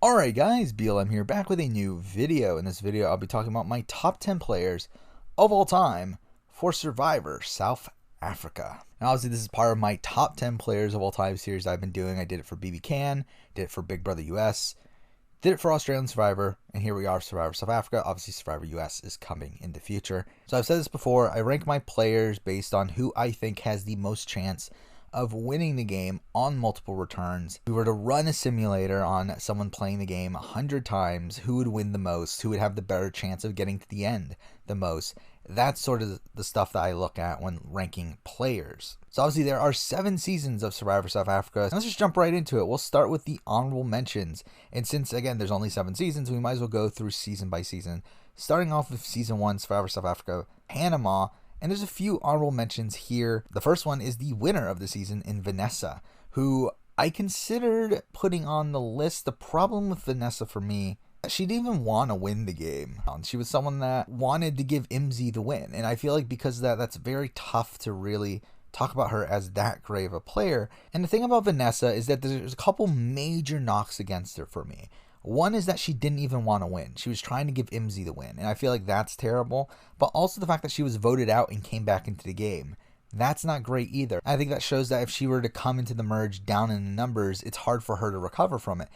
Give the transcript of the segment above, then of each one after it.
Alright guys, BLM here, back with a new video. In this video, I'll be talking about my top 10 players of all time for Survivor South Africa. Now obviously this is part of my top 10 players of all time series I've been doing. I did it for BB Can, did it for Big Brother US, did it for Australian Survivor, and here we are, Survivor South Africa. Obviously Survivor US is coming in the future. So I've said this before, I rank my players based on who I think has the most chance of winning the game on multiple returns. If we were to run a simulator on someone playing the game 100 times, who would win the most, who would have the better chance of getting to the end the most. That's sort of the stuff that I look at when ranking players. So obviously there are 7 seasons of Survivor South Africa. Let's just jump right into it. We'll start with the honorable mentions. And since, again, there's only 7 seasons, we might as well go through season by season. Starting off with season 1, Survivor South Africa, Panama. And there's a few honorable mentions here. The first one is the winner of the season in Vanessa, who I considered putting on the list. The problem with Vanessa for me, she didn't even want to win the game. She was someone that wanted to give Imzi the win. And I feel like because of that, that's very tough to really talk about her as that great of a player. And the thing about Vanessa is that there's a couple major knocks against her for me. One is that she didn't even want to win. She was trying to give Imzi the win, and I feel like that's terrible. But also the fact that she was voted out and came back into the game. That's not great either. I think that shows that if she were to come into the merge down in the numbers, it's hard for her to recover from it.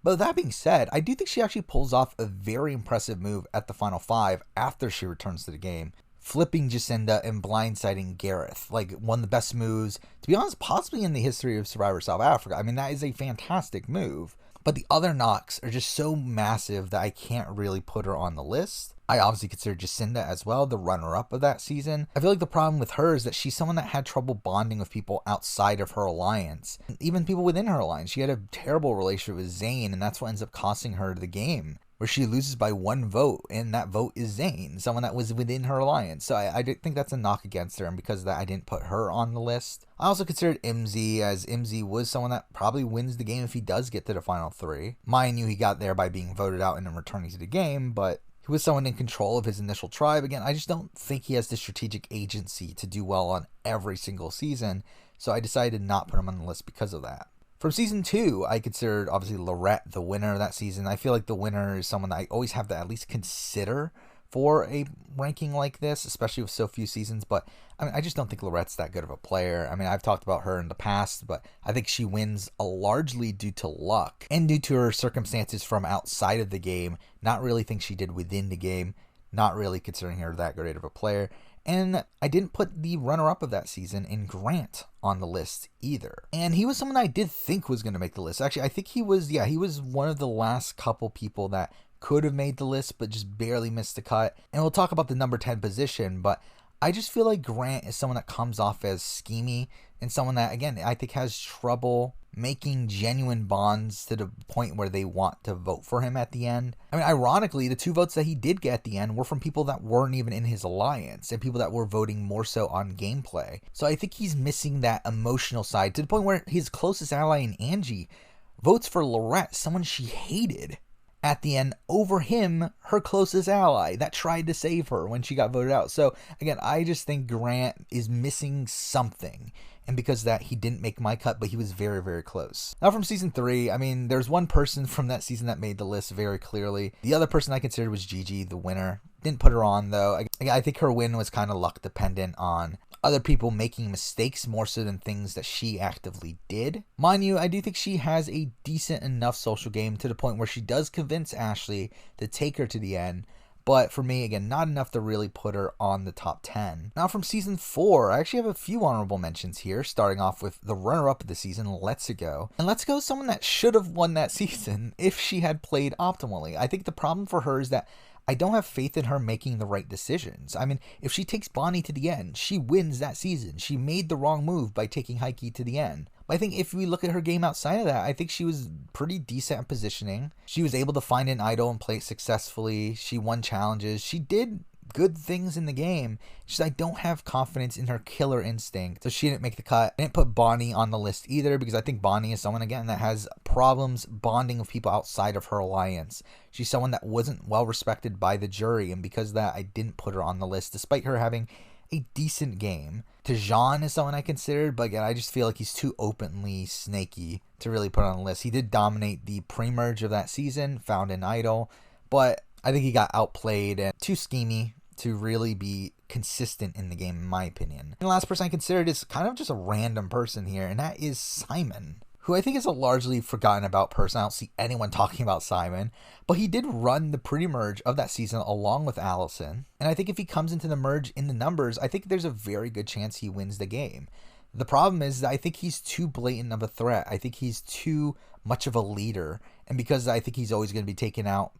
But that being said, I do think she actually pulls off a very impressive move at the final 5 after she returns to the game. Flipping Jacinda and blindsiding Gareth. Like, one of the best moves, to be honest, possibly in the history of Survivor South Africa. I mean, that is a fantastic move. But the other knocks are just so massive that I can't really put her on the list. I obviously consider Jacinda as well, the runner-up of that season. I feel like the problem with her is that she's someone that had trouble bonding with people outside of her alliance. Even people within her alliance. She had a terrible relationship with Zayn, and that's what ends up costing her the game, where she loses by 1 vote, and that vote is Zayn, someone that was within her alliance. So I think that's a knock against her, and because of that, I didn't put her on the list. I also considered Imzi, as Imzi was someone that probably wins the game if he does get to the final 3. Mind you, he got there by being voted out and then returning to the game, but he was someone in control of his initial tribe. Again, I just don't think he has the strategic agency to do well on every single season, so I decided to not put him on the list because of that. From season 2, I considered, obviously, Lorette the winner of that season. I feel like the winner is someone that I always have to at least consider for a ranking like this, especially with so few seasons. But, I mean, I just don't think Lorette's that good of a player. I mean, I've talked about her in the past, but I think she wins largely due to luck and due to her circumstances from outside of the game. Not really things she did within the game. Not really considering her that great of a player. And I didn't put the runner-up of that season in Grant on the list either. And he was someone I did think was going to make the list. Actually, I think he was one of the last couple people that could have made the list, but just barely missed the cut. And we'll talk about the number 10 position, but I just feel like Grant is someone that comes off as schemy and someone that, again, I think has trouble making genuine bonds to the point where they want to vote for him at the end. I mean, ironically, the 2 votes that he did get at the end were from people that weren't even in his alliance and people that were voting more so on gameplay. So I think he's missing that emotional side to the point where his closest ally in Angie votes for Lorette, someone she hated, at the end over him, her closest ally that tried to save her when she got voted out. So again, I just think Grant is missing something. And because of that, he didn't make my cut, but he was very, very close. Now from season 3, I mean, there's one person from that season that made the list very clearly. The other person I considered was Gigi, the winner. Didn't put her on, though. I think her win was kind of luck dependent on other people making mistakes more so than things that she actively did. Mind you, I do think she has a decent enough social game to the point where she does convince Ashley to take her to the end. But for me, again, not enough to really put her on the top 10. Now from season 4, I actually have a few honorable mentions here, starting off with the runner-up of the season, Let's Go. And Let's Go is someone that should have won that season if she had played optimally. I think the problem for her is that I don't have faith in her making the right decisions. I mean, if she takes Bonnie to the end, she wins that season. She made the wrong move by taking Hykie to the end. But I think if we look at her game outside of that, I think she was pretty decent at positioning. She was able to find an idol and play it successfully. She won challenges. She did good things in the game. Just I don't have confidence in her killer instinct, so she didn't make the cut. I didn't put Bonnie on the list either because I think Bonnie is someone, again, that has problems bonding with people outside of her alliance. She's someone that wasn't well respected by the jury, and because of that, I didn't put her on the list, despite her having a decent game. Tajon is someone I considered, but again, I just feel like he's too openly snaky to really put on the list. He did dominate the pre-merge of that season, found an idol, but I think he got outplayed and too schemy to really be consistent in the game, in my opinion. And the last person I considered is kind of just a random person here, and that is Simon, who I think is a largely forgotten about person. I don't see anyone talking about Simon, but he did run the pre-merge of that season along with Alison. And I think if he comes into the merge in the numbers, I think there's a very good chance he wins the game. The problem is that I think he's too blatant of a threat. I think he's too much of a leader. And because I think he's always going to be taken out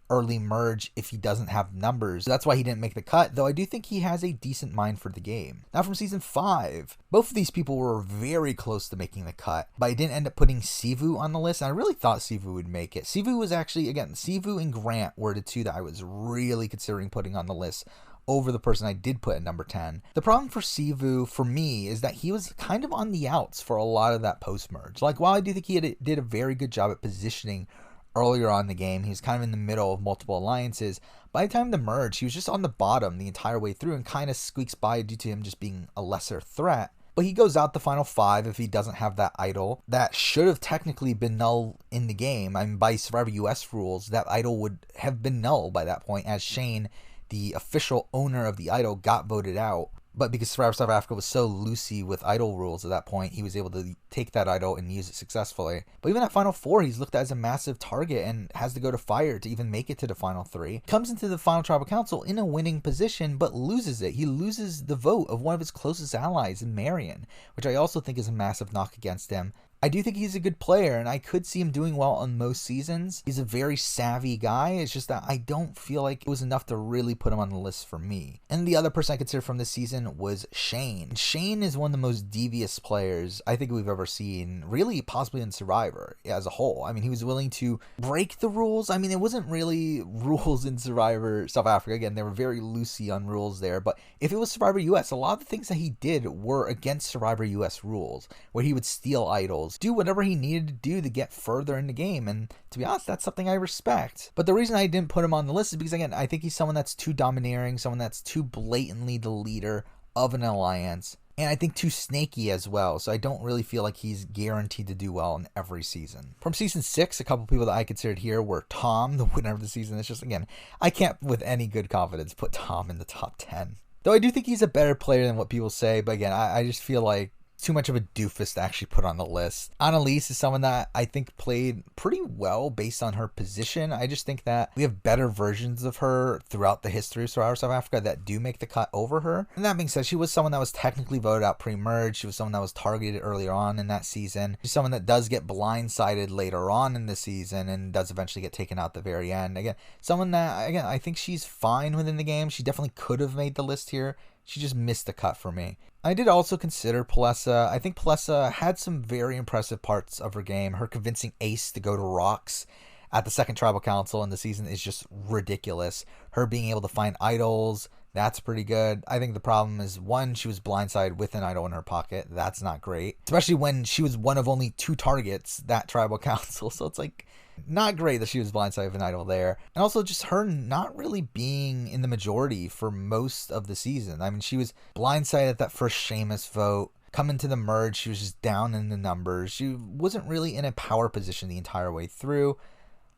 early merge if he doesn't have numbers. That's why he didn't make the cut, though I do think he has a decent mind for the game. Now from season 5, both of these people were very close to making the cut, but I didn't end up putting Sivu on the list, and I really thought Sivu would make it. Sivu was actually, again, Sivu and Grant were the two that I was really considering putting on the list over the person I did put at number 10. The problem for Sivu, for me, is that he was kind of on the outs for a lot of that post-merge. Like, while I do think he did a very good job at positioning earlier on in the game, he was kind of in the middle of multiple alliances. By the time the merge, he was just on the bottom the entire way through and kind of squeaks by due to him just being a lesser threat. But he goes out the final 5 if he doesn't have that idol. That should have technically been null in the game. I mean, by Survivor US rules, that idol would have been null by that point, as Shane, the official owner of the idol, got voted out. But because Survivor South Africa was so loosey with idol rules at that point, he was able to take that idol and use it successfully. But even at Final 4, he's looked at as a massive target and has to go to fire to even make it to the Final 3. Comes into the Final Tribal Council in a winning position, but loses it. He loses the vote of one of his closest allies in Marion, which I also think is a massive knock against him. I do think he's a good player, and I could see him doing well on most seasons. He's a very savvy guy. It's just that I don't feel like it was enough to really put him on the list for me. And the other person I consider from this season was Shane. Shane is one of the most devious players I think we've ever seen, really possibly in Survivor as a whole. I mean, he was willing to break the rules. I mean, it wasn't really rules in Survivor South Africa. Again, they were very loosey on rules there. But if it was Survivor US, a lot of the things that he did were against Survivor US rules, where he would steal idols, do whatever he needed to do to get further in the game, and to be honest, that's something I respect. But the reason I didn't put him on the list is because, again, I think he's someone that's too domineering, someone that's too blatantly the leader of an alliance, and I think too snaky as well, so I don't really feel like he's guaranteed to do well in every season. From season 6, a couple people that I considered here were Tom, the winner of the season. It's just, again, I can't with any good confidence put Tom in the top 10. Though I do think he's a better player than what people say, but again, I just feel like too much of a doofus to actually put on the list. Annalise is someone that I think played pretty well based on her position. I just think that we have better versions of her throughout the history of Survivor South Africa that do make the cut over her. And that being said, she was someone that was technically voted out pre-merge. She was someone that was targeted earlier on in that season. She's someone that does get blindsided later on in the season and does eventually get taken out at the very end. Again, someone that, again, I think she's fine within the game. She definitely could have made the list here. She just missed the cut for me. I did also consider Palessa. I think Palessa had some very impressive parts of her game. Her convincing Ace to go to Rocks at the second Tribal Council in the season is just ridiculous. Her being able to find idols, that's pretty good. I think the problem is, one, she was blindsided with an idol in her pocket. That's not great. Especially when she was one of only 2 targets that Tribal Council. So it's like, not great that she was blindsided with an idol there. And also just her not really being in the majority for most of the season. I mean, she was blindsided at that first Sheamus vote. Coming to the merge, she was just down in the numbers. She wasn't really in a power position the entire way through.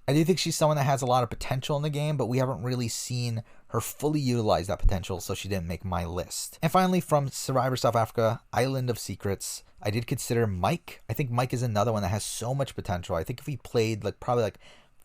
I do think she's someone that has a lot of potential in the game, but we haven't really seen her fully utilize that potential, so she didn't make my list. And finally, from Survivor South Africa, Island of Secrets, I did consider Mike. I think Mike is another one that has so much potential. I think if he played probably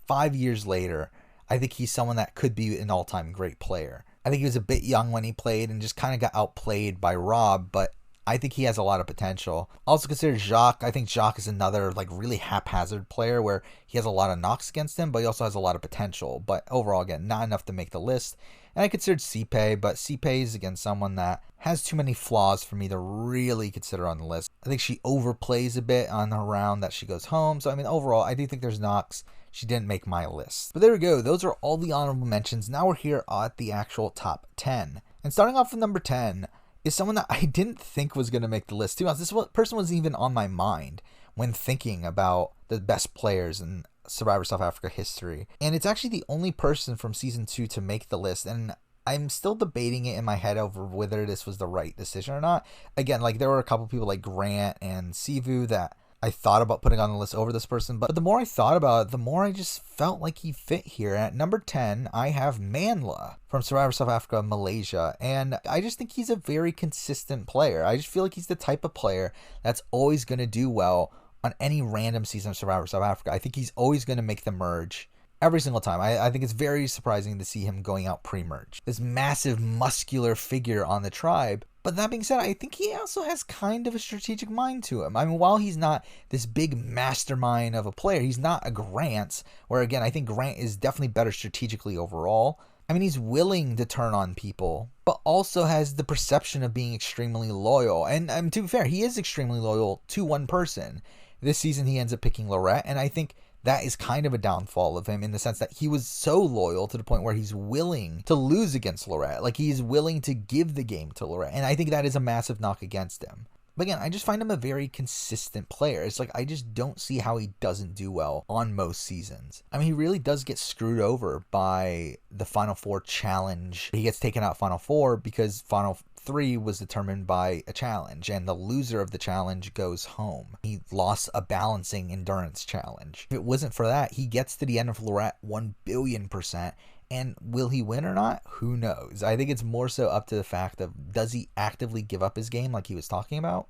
5 years later, I think he's someone that could be an all-time great player. I think he was a bit young when he played and just kind of got outplayed by Rob, but I think he has a lot of potential. Also consider Jacques. I think Jacques is another really haphazard player where he has a lot of knocks against him, but he also has a lot of potential. But overall, again, not enough to make the list. And I considered Sipe, but Sipe is, again, someone that has too many flaws for me to really consider on the list. I think she overplays a bit on her round that she goes home. So, I mean, overall, I do think there's knocks. She didn't make my list. But there we go. Those are all the honorable mentions. Now we're here at the actual top 10. And starting off with number 10 is someone that I didn't think was going to make the list. To be honest, this person wasn't even on my mind when thinking about the best players in Survivor South Africa history. And it's actually the only person from season 2 to make the list. And I'm still debating it in my head over whether this was the right decision or not. Again, like there were a couple people like Grant and Sivu that I thought about putting on the list over this person, but the more I thought about it, the more I just felt like he fit here. At number 10, I have Mandla from Survivor South Africa, Malaysia, and I just think he's a very consistent player. I just feel like he's the type of player that's always going to do well on any random season of Survivor South Africa. I think he's always going to make the merge every single time. I think it's very surprising to see him going out pre-merge. This massive muscular figure on the tribe. But that being said, I think he also has kind of a strategic mind to him. I mean, while he's not this big mastermind of a player, he's not a Grant, where again, I think Grant is definitely better strategically overall. I mean, he's willing to turn on people, but also has the perception of being extremely loyal. And to be fair, he is extremely loyal to one person. This season, he ends up picking Lorette, and I think that is kind of a downfall of him in the sense that he was so loyal to the point where he's willing to lose against Lorette. Like, he's willing to give the game to Lorette. And I think that is a massive knock against him. But again, I just find him a very consistent player. It's like, I just don't see how he doesn't do well on most seasons. I mean, he really does get screwed over by the Final Four challenge. He gets taken out Final Four because Final 3 was determined by a challenge, and the loser of the challenge goes home. He lost a balancing endurance challenge. If it wasn't for that, he gets to the end of Lorette 1,000,000,000%. And will he win or not? Who knows? I think it's more so up to the fact of, does he actively give up his game like he was talking about?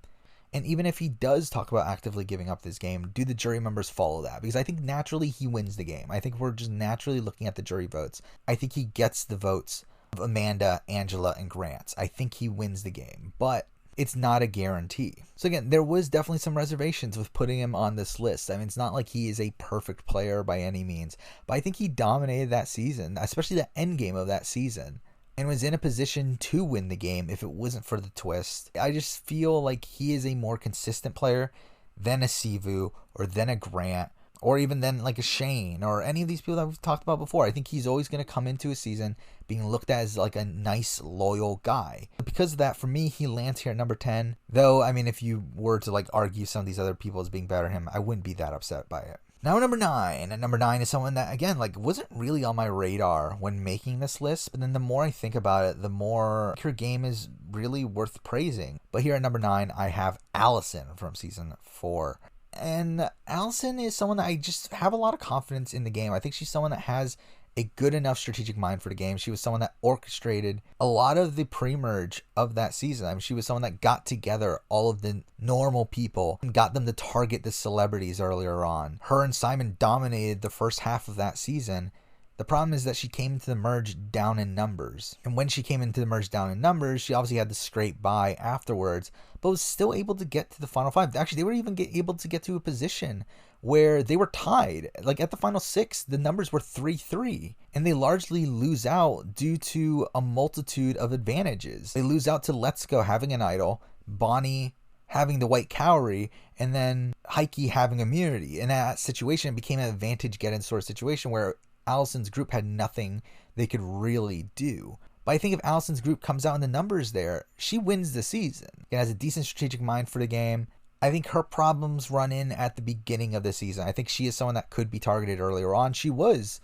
And even if he does talk about actively giving up this game, do the jury members follow that? Because I think naturally he wins the game. I think we're just naturally looking at the jury votes. I think he gets the votes of Amanda, Angela, and Grant. I think he wins the game, but it's not a guarantee. So again, there was definitely some reservations with putting him on this list. I mean, it's not like he is a perfect player by any means, but I think he dominated that season, especially the end game of that season, and was in a position to win the game if it wasn't for the twist. I just feel like he is a more consistent player than a Sivu or than a Grant, or even then like a Shane or any of these people that we've talked about before. I think he's always going to come into a season being looked at as like a nice, loyal guy. Because of that, for me, he lands here at number 10. Though, I mean, if you were to like argue some of these other people as being better than him, I wouldn't be that upset by it. Now, number 9. And number 9 is someone that, again, like wasn't really on my radar when making this list. But then the more I think about it, the more her game is really worth praising. But here at number 9, I have Alison from season 4. And Alison is someone that I just have a lot of confidence in the game. I think she's someone that has a good enough strategic mind for the game. She was someone that orchestrated a lot of the pre-merge of that season. I mean, she was someone that got together all of the normal people and got them to target the celebrities earlier on. Her and Simon dominated the first half of that season. The problem is that she came into the merge down in numbers. And when she came into the merge down in numbers, she obviously had to scrape by afterwards, but was still able to get to the final 5. Actually, they were even able to get to a position where they were tied. Like at the final 6, the numbers were 3-3. And they largely lose out due to a multitude of advantages. They lose out to Let's Go having an idol, Bonnie having the white cowrie, and then Hykie having immunity. In that situation, it became an advantage get-in sort of situation where Alison's group had nothing they could really do. But I think if Alison's group comes out in the numbers there, she wins the season. It has a decent strategic mind for the game. I think her problems run in at the beginning of the season. I think she is someone that could be targeted earlier on. She was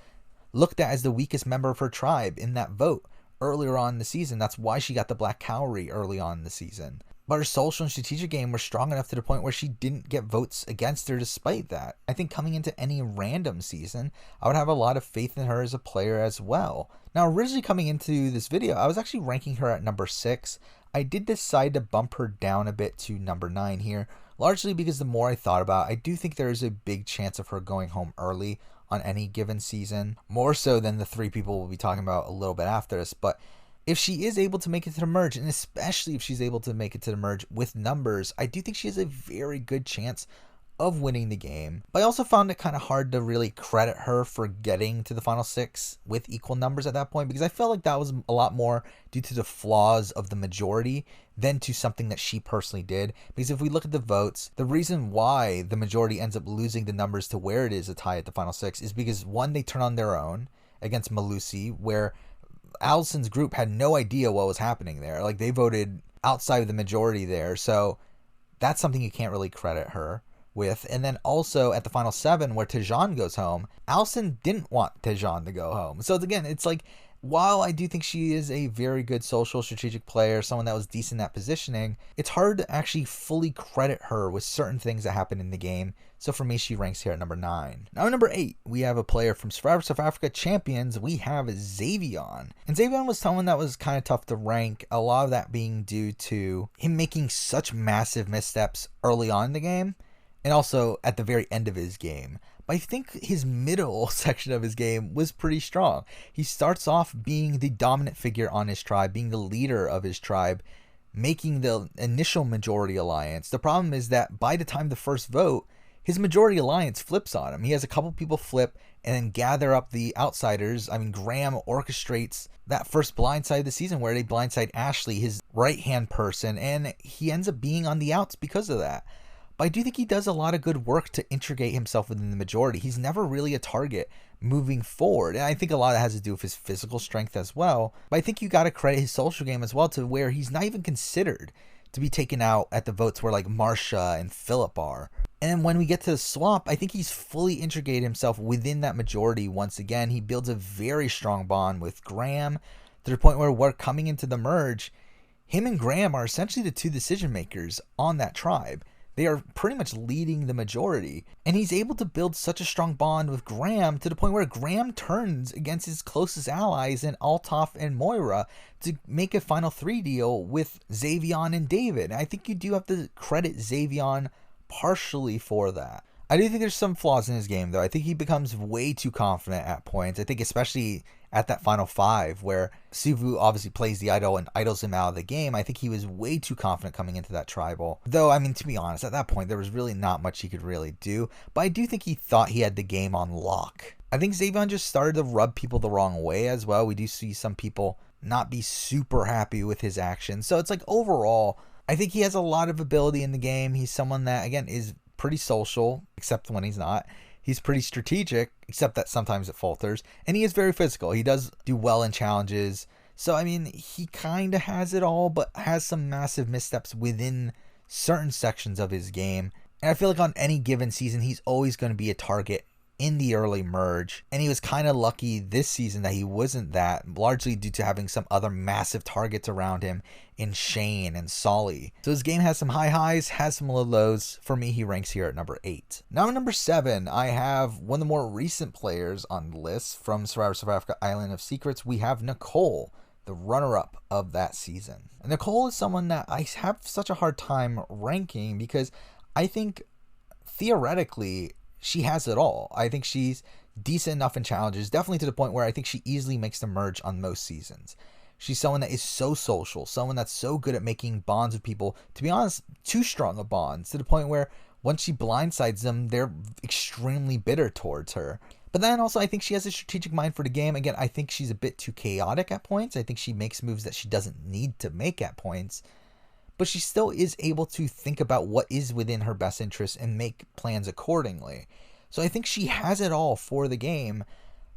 looked at as the weakest member of her tribe in that vote earlier on in the season. That's why she got the black cowrie early on in the season. But her social and strategic game were strong enough to the point where she didn't get votes against her despite that. I think coming into any random season, I would have a lot of faith in her as a player as well. Now, originally coming into this video, I was actually ranking her at number 6. I did decide to bump her down a bit to number 9 here, largely because the more I thought about it, I do think there is a big chance of her going home early on any given season, more so than the 3 people we'll be talking about a little bit after this. But if she is able to make it to the merge, and especially if she's able to make it to the merge with numbers, I do think she has a very good chance of winning the game. But I also found it kind of hard to really credit her for getting to the final 6 with equal numbers at that point, because I felt like that was a lot more due to the flaws of the majority than to something that she personally did. Because if we look at the votes, the reason why the majority ends up losing the numbers to where it is a tie at the final 6 is because, one, they turn on their own against Malusi, where Alison's group had no idea what was happening there. Like, they voted outside of the majority there. So that's something you can't really credit her with. And then also at the final 7 where Tejan goes home, Alison didn't want Tejan to go home. So again, it's like while I do think she is a very good social strategic player, someone that was decent at positioning, it's hard to actually fully credit her with certain things that happen in the game. So for me, she ranks here at number 9. Now at number 8, we have a player from Survivor South Africa Champions. We have Zavion. And Zavion was someone that was kind of tough to rank, a lot of that being due to him making such massive missteps early on in the game, and also at the very end of his game. But I think his middle section of his game was pretty strong. He starts off being the dominant figure on his tribe, being the leader of his tribe, making the initial majority alliance. The problem is that by the time the first vote, his majority alliance flips on him. He has a couple people flip and then gather up the outsiders. I mean, Graham orchestrates that first blindside of the season where they blindside Ashley, his right-hand person, and he ends up being on the outs because of that. But I do think he does a lot of good work to integrate himself within the majority. He's never really a target moving forward. And I think a lot of that has to do with his physical strength as well. But I think you got to credit his social game as well, to where he's not even considered to be taken out at the votes where like Marsha and Philip are. And when we get to the swamp, I think he's fully integrated himself within that majority once again. He builds a very strong bond with Graham to the point where we're coming into the merge. Him and Graham are essentially the two decision makers on that tribe. They are pretty much leading the majority. And he's able to build such a strong bond with Graham to the point where Graham turns against his closest allies in Althoff and Moira to make a final 3 deal with Zavion and David. And I think you do have to credit Zavion partially for that. I do think there's some flaws in his game, though. I think he becomes way too confident at points. I think especially at that final 5 where Sivu obviously plays the idol and idles him out of the game. I think he was way too confident coming into that tribal. Though, I mean, to be honest, at that point, there was really not much he could really do. But I do think he thought he had the game on lock. I think Zavion just started to rub people the wrong way as well. We do see some people not be super happy with his actions. So it's like overall, I think he has a lot of ability in the game. He's someone that, again, is pretty social, except when he's not. He's pretty strategic, except that sometimes it falters. And he is very physical. He does do well in challenges. So, I mean, he kind of has it all, but has some massive missteps within certain sections of his game. And I feel like on any given season, he's always going to be a target in the early merge. And he was kind of lucky this season that he wasn't that, largely due to having some other massive targets around him in Shane and Solly. So his game has some high highs, has some low lows. For me, he ranks here at number 8. Now at number 7, I have one of the more recent players on the list from Survivor South Africa Island of Secrets. We have Nicole, the runner-up of that season. And Nicole is someone that I have such a hard time ranking because I think theoretically she has it all. I think she's decent enough in challenges, definitely to the point where I think she easily makes the merge on most seasons. She's someone that is so social, someone that's so good at making bonds with people. To be honest, too strong of bonds, to the point where once she blindsides them, they're extremely bitter towards her. But then also, I think she has a strategic mind for the game. Again, I think she's a bit too chaotic at points. I think she makes moves that she doesn't need to make at points. But she still is able to think about what is within her best interest and make plans accordingly. So I think she has it all for the game.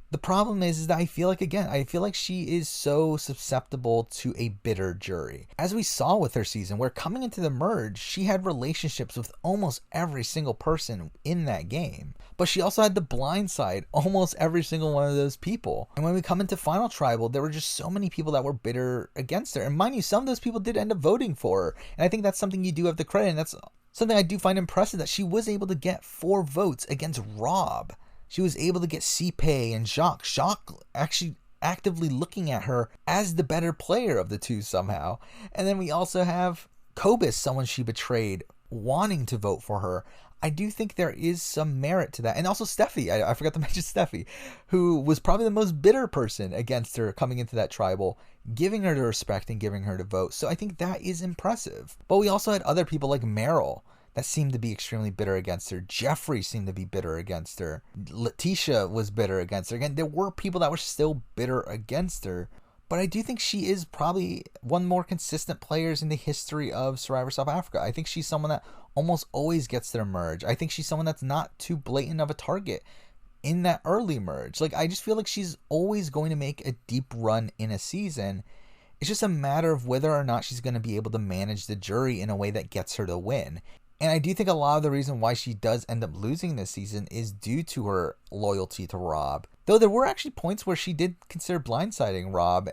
The problem is that I feel like she is so susceptible to a bitter jury. As we saw with her season, where coming into the merge, she had relationships with almost every single person in that game. But she also had the blind side almost every single one of those people. And when we come into Final Tribal, there were just so many people that were bitter against her. And mind you, some of those people did end up voting for her. And I think that's something you do have to credit. And that's something I do find impressive, that she was able to get 4 votes against Rob. She was able to get Cipe and Jacques. Jacques actually actively looking at her as the better player of the two somehow. And then we also have Kobus, someone she betrayed, wanting to vote for her. I do think there is some merit to that. And also Steffi, I forgot to mention Steffi, who was probably the most bitter person against her coming into that tribal, giving her the respect and giving her the vote. So I think that is impressive. But we also had other people like Meryl that seemed to be extremely bitter against her. Jeffrey seemed to be bitter against her. Letitia was bitter against her. Again, there were people that were still bitter against her. But I do think she is probably one of the more consistent players in the history of Survivor South Africa. I think she's someone that almost always gets their merge. I think she's someone that's not too blatant of a target in that early merge. Like, I just feel like she's always going to make a deep run in a season. It's just a matter of whether or not she's going to be able to manage the jury in a way that gets her to win. And I do think a lot of the reason why she does end up losing this season is due to her loyalty to Rob. Though there were actually points where she did consider blindsiding Rob.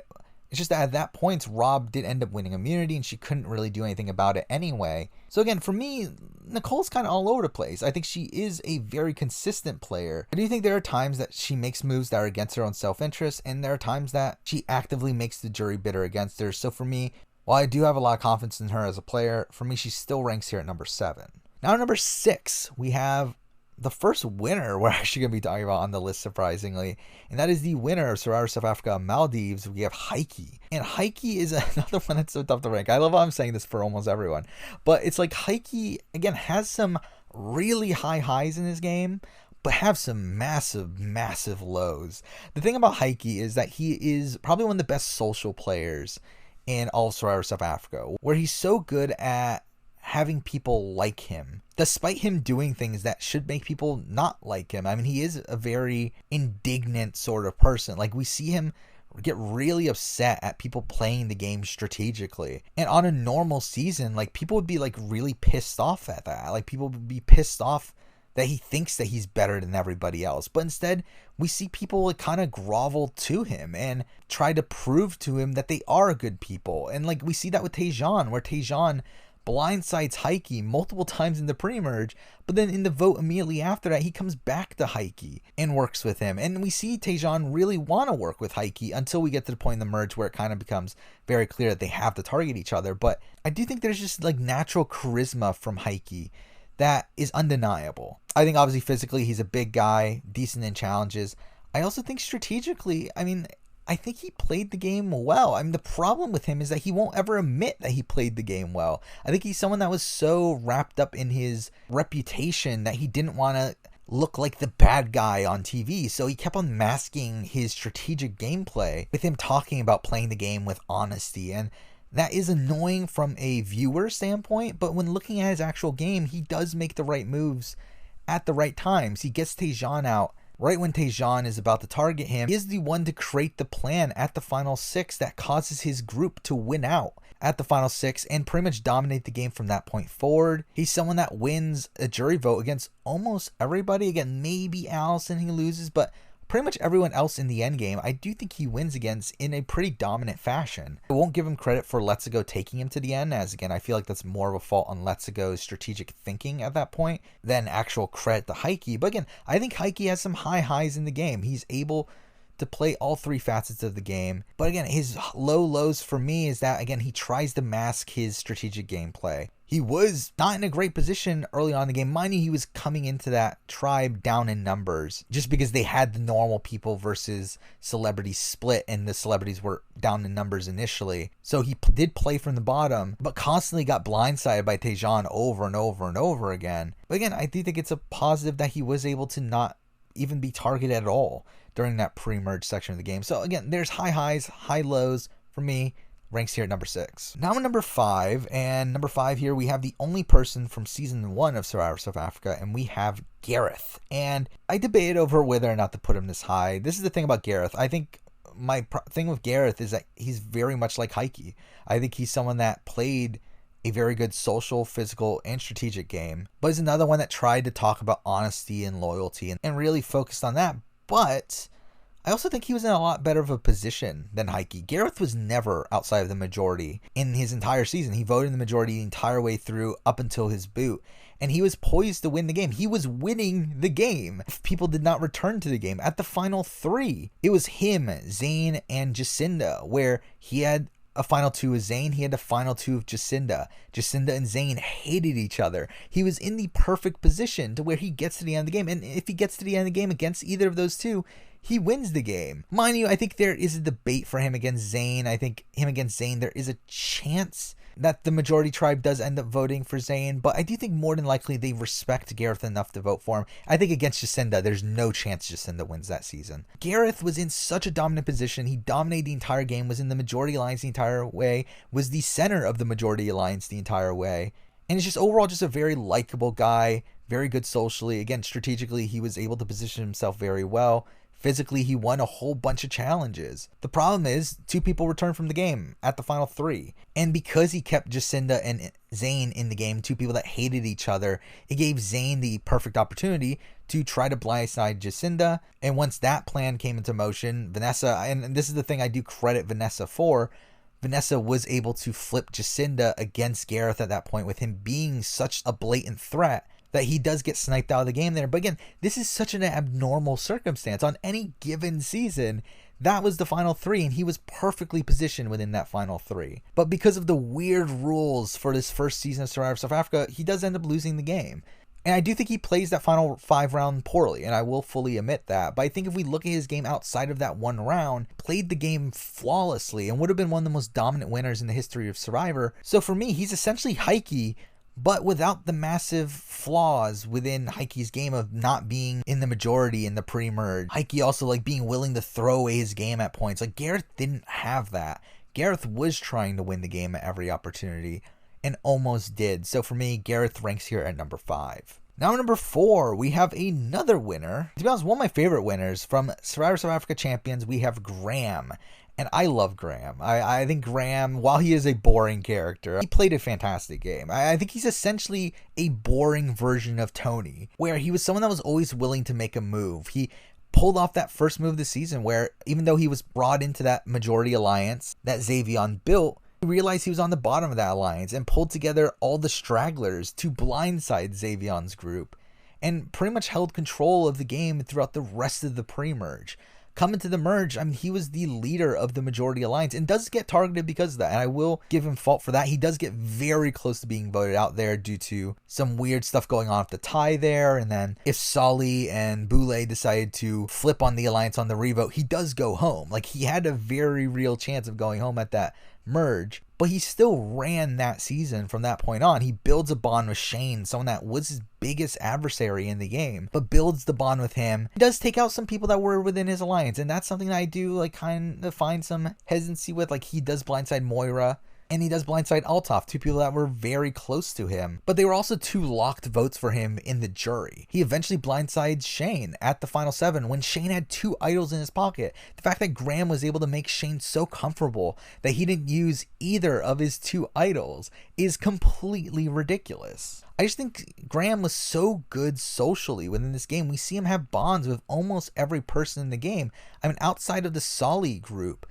It's just that at that point, Rob did end up winning immunity and she couldn't really do anything about it anyway. So again, for me, Nicole's kind of all over the place. I think she is a very consistent player. I do think there are times that she makes moves that are against her own self-interest, and there are times that she actively makes the jury bitter against her. So for me, while I do have a lot of confidence in her as a player, for me, she still ranks here at number 7. Now, number 6, we have the first winner we're actually going to be talking about on the list, surprisingly, and that is the winner of Survivor South Africa Maldives. We have Hykie, and Hykie is another one that's so tough to rank. I love how I'm saying this for almost everyone, but it's like Hykie, again, has some really high highs in his game, but have some massive lows. The thing about Hykie is that he is probably one of the best social players in all of Survivor South Africa, where he's so good at having people like him, despite him doing things that should make people not like him. I mean, he is a very indignant sort of person. Like, we see him get really upset at people playing the game strategically. And on a normal season, like, people would be like really pissed off at that. Like, people would be pissed off that he thinks that he's better than everybody else. But instead, we see people like kind of grovel to him and try to prove to him that they are good people. And like, we see that with Tejan, where Tejan blindsides Hykie multiple times in the pre-merge, but then in the vote immediately after that, he comes back to Hykie and works with him. And we see Tejan really want to work with Hykie until we get to the point in the merge where it kind of becomes very clear that they have to target each other. But I do think there's just like natural charisma from Hykie that is undeniable. I think obviously physically he's a big guy, decent in challenges. I also think strategically, I think he played the game well. The problem with him is that he won't ever admit that he played the game well. I think he's someone that was so wrapped up in his reputation that he didn't want to look like the bad guy on TV. So he kept on masking his strategic gameplay with him talking about playing the game with honesty. And that is annoying from a viewer standpoint, but when looking at his actual game, he does make the right moves at the right times. He gets Tejan out right when Tejan is about to target him. He is the one to create the plan at the final 6 that causes his group to win out at the final 6 and pretty much dominate the game from that point forward. He's someone that wins a jury vote against almost everybody. Again, maybe Alison he loses, but pretty much everyone else in the end game, I do think he wins against in a pretty dominant fashion. I won't give him credit for Let's Go taking him to the end, as again, I feel like that's more of a fault on Let's Go's strategic thinking at that point than actual credit to Hykie. But again, I think Hykie has some high highs in the game. He's able to play all 3 facets of the game. But again, his low lows for me is that, again, he tries to mask his strategic gameplay. He was not in a great position early on in the game. Mind you, he was coming into that tribe down in numbers just because they had the normal people versus celebrities split, and the celebrities were down in numbers initially. So he did play from the bottom, but constantly got blindsided by Tejan over and over and over again. But again, I do think it's a positive that he was able to not even be targeted at all during that pre-merge section of the game. So again, there's high highs, high lows for me. Ranks here at number 6. Now I'm at number 5, and number 5 here we have the only person from season 1 of Survivor South Africa, and we have Gareth. And I debated over whether or not to put him this high. This is the thing about Gareth. I think my thing with Gareth is that he's very much like Hykie. I think he's someone that played a very good social, physical, and strategic game, but he's another one that tried to talk about honesty and loyalty and really focused on that. But I also think he was in a lot better of a position than Hykie. Gareth was never outside of the majority in his entire season. He voted in the majority the entire way through up until his boot, and he was poised to win the game. He was winning the game if people did not return to the game. At the final 3, it was him, Zane, and Jacinda, where he had a final 2 with Zane. He had a final 2 with Jacinda. Jacinda and Zane hated each other. He was in the perfect position to where he gets to the end of the game, and if he gets to the end of the game against either of those two, he wins the game. Mind you, I think there is a debate for him against Zane. I think him against Zane, there is a chance that the majority tribe does end up voting for Zane, but I do think more than likely they respect Gareth enough to vote for him. I think against Jacinda, there's no chance Jacinda wins that season. Gareth was in such a dominant position. He dominated the entire game, was in the majority alliance the entire way, was the center of the majority alliance the entire way, and it's just overall just a very likable guy, very good socially. Again, strategically, he was able to position himself very well. Physically, he won a whole bunch of challenges. The problem is 2 people returned from the game at the final 3. And because he kept Jacinda and Zayn in the game, two people that hated each other. It gave Zayn the perfect opportunity to try to blindside Jacinda. And once that plan came into motion, Vanessa, and this is the thing I do credit Vanessa for, Vanessa was able to flip Jacinda against Gareth at that point, with him being such a blatant threat that he does get sniped out of the game there. But again, this is such an abnormal circumstance. On any given season, that was the final 3, and he was perfectly positioned within that final 3. But because of the weird rules for this first season of Survivor South Africa, he does end up losing the game. And I do think he plays that final 5 round poorly, and I will fully admit that. But I think if we look at his game outside of that one round, played the game flawlessly and would have been one of the most dominant winners in the history of Survivor. So for me, he's essentially Hykie, but without the massive flaws within Hykie's game of not being in the majority in the pre-merge. Hykie also like being willing to throw away his game at points. Like Gareth didn't have that. Gareth was trying to win the game at every opportunity and almost did. So for me, Gareth ranks here at number 5. Now number 4, we have another winner. To be honest, one of my favorite winners from Survivor South Africa Champions, we have Graham. And I love Graham. I think Graham, while he is a boring character, he played a fantastic game. I think he's essentially a boring version of Tony, where he was someone that was always willing to make a move. He pulled off that first move of the season where, even though he was brought into that majority alliance that Zavion built, he realized he was on the bottom of that alliance and pulled together all the stragglers to blindside Zavion's group and pretty much held control of the game throughout the rest of the pre-merge. Coming to the merge, I mean, he was the leader of the majority alliance and does get targeted because of that. And I will give him fault for that. He does get very close to being voted out there due to some weird stuff going on with the tie there. And then if Solly and Boulay decided to flip on the alliance on the revote, he does go home. Like, he had a very real chance of going home at that merge, but he still ran that season from that point on. He builds a bond with Shane, someone that was his biggest adversary in the game, but builds the bond with him. He does take out some people that were within his alliance, and that's something that I do like kind of find some hesitancy with. Like, he does blindside Moira, and he does blindside Althoff, two people that were very close to him, but they were also 2 locked votes for him in the jury. He eventually blindsides Shane at the final 7 when Shane had 2 idols in his pocket. The fact that Graham was able to make Shane so comfortable that he didn't use either of his 2 idols is completely ridiculous. I just think Graham was so good socially within this game. We see him have bonds with almost every person in the game. I mean, outside of the Solly group,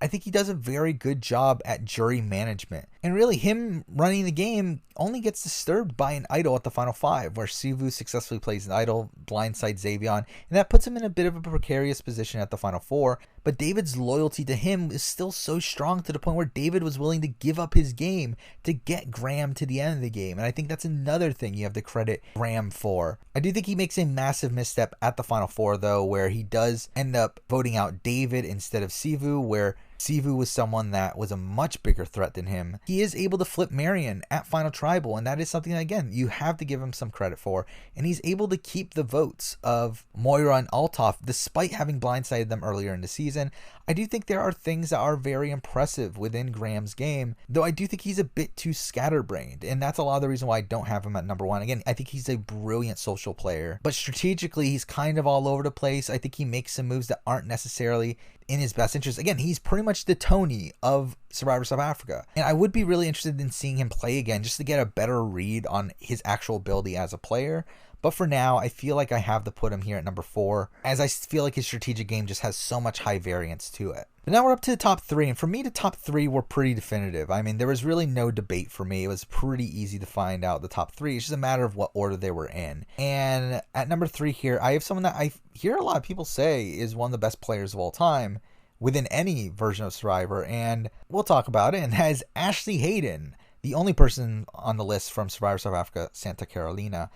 I think he does a very good job at jury management. And really, him running the game only gets disturbed by an idol at the final 5, where Sivu successfully plays an idol, blindsides Zavion, and that puts him in a bit of a precarious position at the final 4. But David's loyalty to him is still so strong to the point where David was willing to give up his game to get Graham to the end of the game. And I think that's another thing you have to credit Graham for. I do think he makes a massive misstep at the final 4, though, where he does end up voting out David instead of Sivu, where Sivu was someone that was a much bigger threat than him. He is able to flip Marion at Final Tribal, and that is something that, again, you have to give him some credit for. And he's able to keep the votes of Moira and Althoff despite having blindsided them earlier in the season. I do think there are things that are very impressive within Graham's game, though I do think he's a bit too scatterbrained, and that's a lot of the reason why I don't have him at number 1. Again, I think he's a brilliant social player, but strategically he's kind of all over the place. I think he makes some moves that aren't necessarily in his best interest. Again, he's pretty much the Tony of Survivor South Africa, and I would be really interested in seeing him play again just to get a better read on his actual ability as a player. But for now, I feel like I have to put him here at number 4, as I feel like his strategic game just has so much high variance to it. But now we're up to the top 3, and for me, the top 3 were pretty definitive. I mean, there was really no debate for me. It was pretty easy to find out the top 3. It's just a matter of what order they were in. And at number 3 here, I have someone that I hear a lot of people say is one of the best players of all time within any version of Survivor, and we'll talk about it, and that is Ashley Hayden, the only person on the list from Survivor South Africa, Santa Carolina.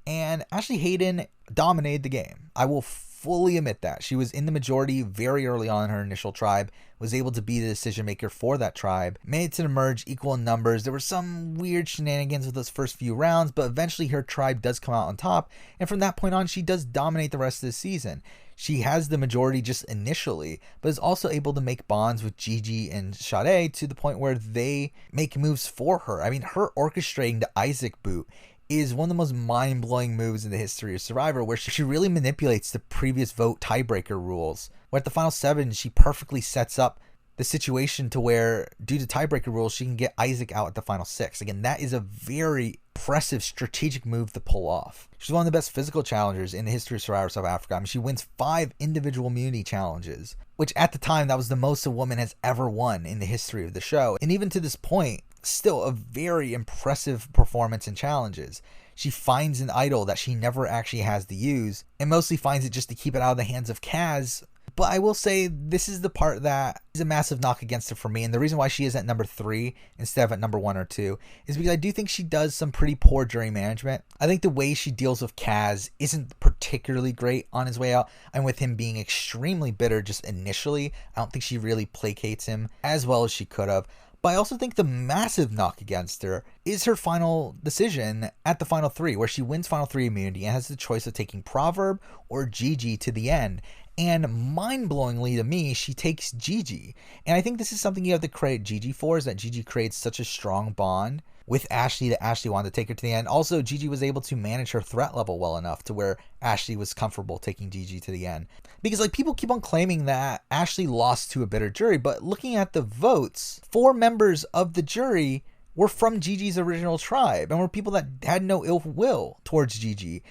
And Ashley Hayden dominated the game. I will fully admit that. She was in the majority very early on in her initial tribe, was able to be the decision maker for that tribe, made it to the merge equal in numbers. There were some weird shenanigans with those first few rounds, but eventually her tribe does come out on top, and from that point on, she does dominate the rest of the season. She has the majority just initially, but is also able to make bonds with Gigi and Sade to the point where they make moves for her. I mean, her orchestrating the Isaac boot is one of the most mind-blowing moves in the history of Survivor, where she really manipulates the previous vote tiebreaker rules, where at the final 7, she perfectly sets up the situation to where, due to tiebreaker rules, she can get Isaac out at the final 6. Again, that is a very impressive strategic move to pull off. She's one of the best physical challengers in the history of Survivor South Africa. I mean, she wins 5 individual immunity challenges, which at the time, that was the most a woman has ever won in the history of the show. And even to this point, still a very impressive performance in challenges. She finds an idol that she never actually has to use, and mostly finds it just to keep it out of the hands of Kaz. But I will say, this is the part that is a massive knock against her for me. And the reason why she is at number 3 instead of at number 1 or 2 is because I do think she does some pretty poor jury management. I think the way she deals with Kaz isn't particularly great on his way out. And with him being extremely bitter just initially, I don't think she really placates him as well as she could have. But I also think the massive knock against her is her final decision at the final 3, where she wins final 3 immunity and has the choice of taking Proverb or Gigi to the end. And mind-blowingly to me, she takes Gigi. And I think this is something you have to credit Gigi for, is that Gigi creates such a strong bond with Ashley that Ashley wanted to take her to the end. Also, Gigi was able to manage her threat level well enough to where Ashley was comfortable taking Gigi to the end. Because like, people keep on claiming that Ashley lost to a bitter jury, but looking at the votes, 4 members of the jury were from Gigi's original tribe and were people that had no ill will towards Gigi.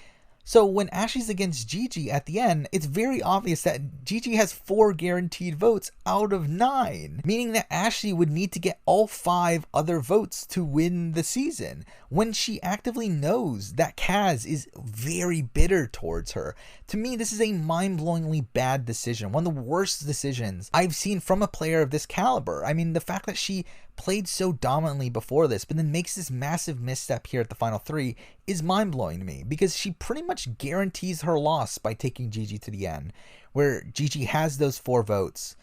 So when Ashley's against Gigi at the end, it's very obvious that Gigi has 4 guaranteed votes out of 9, meaning that Ashley would need to get all 5 other votes to win the season, when she actively knows that Kaz is very bitter towards her. To me, this is a mind-blowingly bad decision, one of the worst decisions I've seen from a player of this caliber. I mean, the fact that she played so dominantly before this, but then makes this massive misstep here at the final 3 is mind-blowing to me, because she pretty much guarantees her loss by taking Gigi to the end, where Gigi has those 4 votes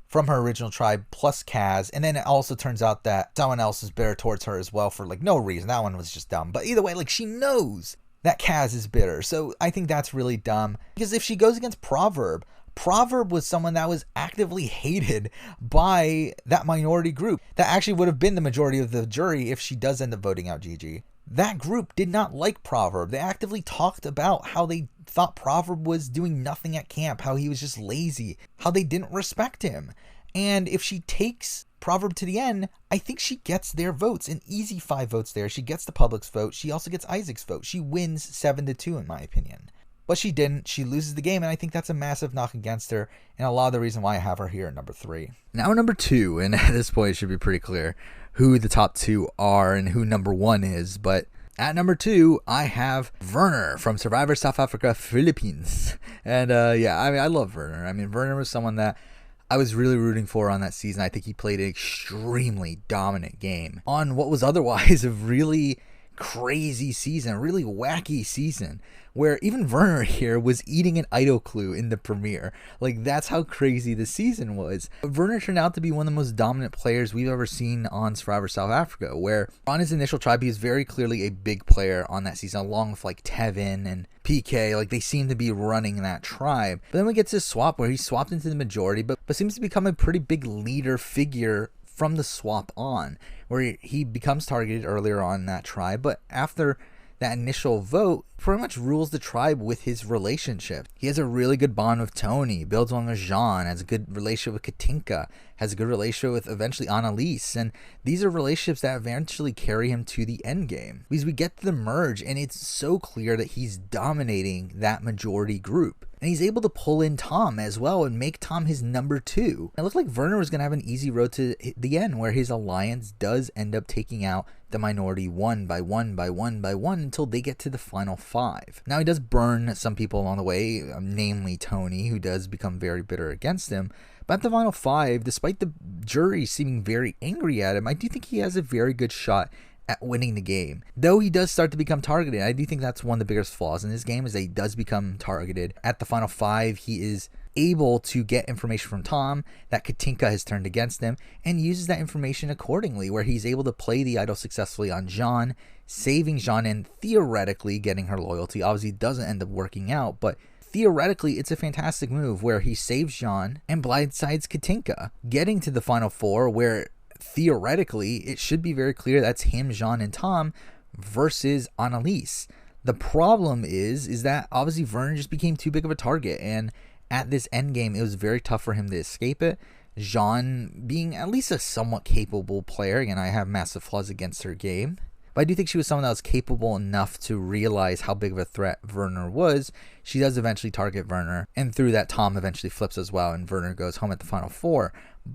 from her original tribe plus Kaz, and then it also turns out that someone else is bitter towards her as well for like no reason. That one was just dumb, but either way, like, she knows that Kaz is bitter, so I think that's really dumb, because if she goes against Proverb was someone that was actively hated by that minority group. That actually would have been the majority of the jury if she does end up voting out Gigi. That group did not like Proverb. They actively talked about how they thought Proverb was doing nothing at camp, how he was just lazy, how they didn't respect him. And if she takes Proverb to the end, I think she gets their votes, an easy 5 votes there. She gets the public's vote. She also gets Isaac's vote. She wins 7-2 in my opinion. But she didn't. She loses the game, and I think that's a massive knock against her, and a lot of the reason why I have her here at number 3. Now number 2, and at this point it should be pretty clear who the top 2 are and who number 1 is, but at number 2, I have Werner from Survivor South Africa, Philippines. And yeah, I mean, I love Werner. I mean, Werner was someone that I was really rooting for on that season. I think he played an extremely dominant game on what was otherwise a really crazy season, a really wacky season, where even Werner here was eating an idol clue in the premiere. Like, that's how crazy the season was. Werner turned out to be one of the most dominant players we've ever seen on Survivor South Africa, where on his initial tribe, he was very clearly a big player on that season, along with like Tevin and PK. Like, they seem to be running that tribe. But then we get to his swap, where he swapped into the majority, but seems to become a pretty big leader figure from the swap on, where he becomes targeted earlier on in that tribe, but after that initial vote, pretty much rules the tribe with his relationship. He has a really good bond with Tony, builds on with Jean, has a good relationship with Katinka, has a good relationship with eventually Annalise, and these are relationships that eventually carry him to the end game. Because we get to the merge, and it's so clear that he's dominating that majority group. And he's able to pull in Tom as well and make Tom his number 2. It looked like Werner was going to have an easy road to the end, where his alliance does end up taking out the minority 1 by 1 by 1 by 1 until they get to the final 5. Now, he does burn some people along the way, namely Tony, who does become very bitter against him. But at the final 5, despite the jury seeming very angry at him, I do think he has a very good shot at winning the game. Though he does start to become targeted. I do think that's one of the biggest flaws in this game, is that he does become targeted. At the final 5, he is able to get information from Tom that Katinka has turned against him, and uses that information accordingly, where he's able to play the idol successfully on Jean, saving Jean and theoretically getting her loyalty. Obviously, it doesn't end up working out, but theoretically, it's a fantastic move where he saves Jean and blindsides Katinka, getting to the final 4, where theoretically it should be very clear that's him, Jean, and Tom versus Annalise. The problem is that obviously Werner just became too big of a target, and at this end game, it was very tough for him to escape it. Jean being at least a somewhat capable player. Again, I have massive flaws against her game, but I do think she was someone that was capable enough to realize how big of a threat Werner was. She does eventually target Werner, and through that, Tom eventually flips as well, and Werner goes home at the final 4.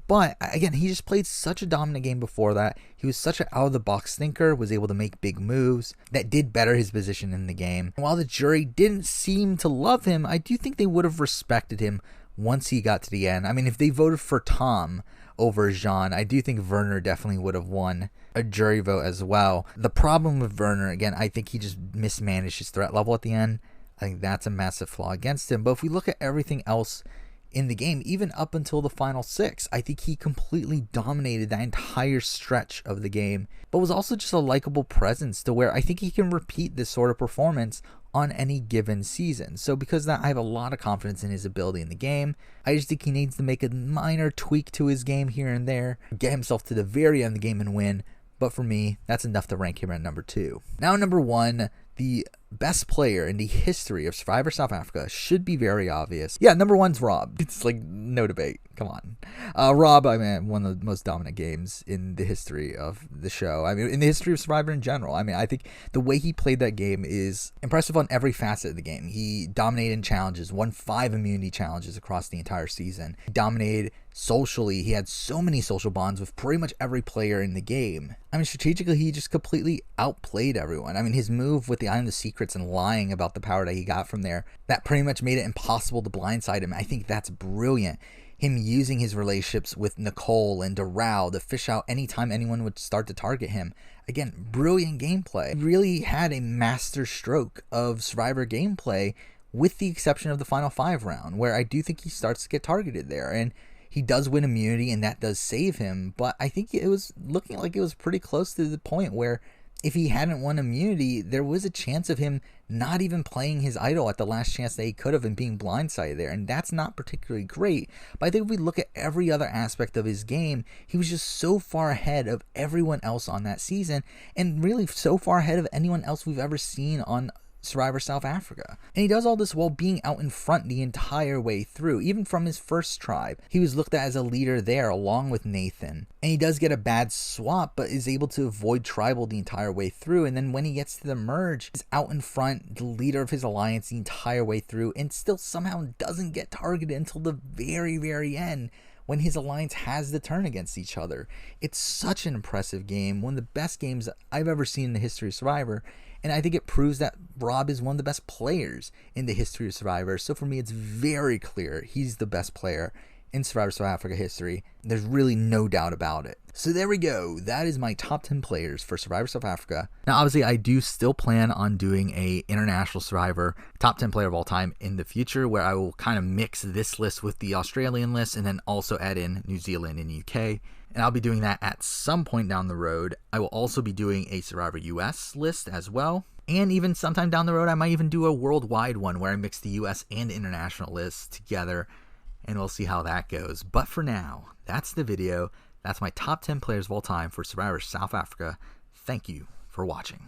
But again, he just played such a dominant game before that. He was such an out-of-the-box thinker, was able to make big moves that did better his position in the game. And while the jury didn't seem to love him, I do think they would have respected him once he got to the end. I mean, if they voted for Tom over Jean, I do think Werner definitely would have won a jury vote as well. The problem with Werner, again, I think he just mismanaged his threat level at the end. I think that's a massive flaw against him. But if we look at everything else in the game, even up until the final 6, I think he completely dominated that entire stretch of the game, but was also just a likable presence to where I think he can repeat this sort of performance on any given season. So because of that, I have a lot of confidence in his ability in the game. I just think he needs to make a minor tweak to his game here and there, get himself to the very end of the game and win. But for me, that's enough to rank him at number 2. Now, number 1, the best player in the history of Survivor South Africa should be very obvious. Yeah, number 1's Rob. It's like no debate. Come on. Rob, I mean, one of the most dominant games in the history of the show. I mean, in the history of Survivor in general. I mean, I think the way he played that game is impressive on every facet of the game. He dominated in challenges, won 5 immunity challenges across the entire season. He dominated socially. He had so many social bonds with pretty much every player in the game. I mean, strategically, he just completely outplayed everyone. I mean, his move with the Eye of the Secrets and lying about the power that he got from there, that pretty much made it impossible to blindside him. I think that's brilliant. Him using his relationships with Nicole and Doral to fish out anytime anyone would start to target him. Again, brilliant gameplay. He really had a master stroke of Survivor gameplay, with the exception of the final 5 round, where I do think he starts to get targeted there. And he does win immunity, and that does save him. But I think it was looking like it was pretty close to the point where if he hadn't won immunity, there was a chance of him not even playing his idol at the last chance that he could have and being blindsided there. And that's not particularly great. But I think if we look at every other aspect of his game, he was just so far ahead of everyone else on that season, and really so far ahead of anyone else we've ever seen on Survivor South Africa. And he does all this while being out in front the entire way through. Even from his first tribe, he was looked at as a leader there along with Nathan. And he does get a bad swap, but is able to avoid tribal the entire way through. And then when he gets to the merge, he's out in front, the leader of his alliance the entire way through, and still somehow doesn't get targeted until the very, very end, when his alliance has the turn against each other. It's such an impressive game, one of the best games I've ever seen in the history of Survivor. And I think it proves that Rob is one of the best players in the history of Survivor. So for me, it's very clear he's the best player in Survivor South Africa history. There's really no doubt about it. So there we go. That is my top 10 players for Survivor South Africa. Now, obviously, I do still plan on doing a international Survivor top 10 player of all time in the future, where I will kind of mix this list with the Australian list and then also add in New Zealand and UK. And I'll be doing that at some point down the road. I will also be doing a Survivor US list as well. And even sometime down the road, I might even do a worldwide one where I mix the US and international lists together. And we'll see how that goes. But for now, that's the video. That's my top 10 players of all time for Survivor South Africa. Thank you for watching.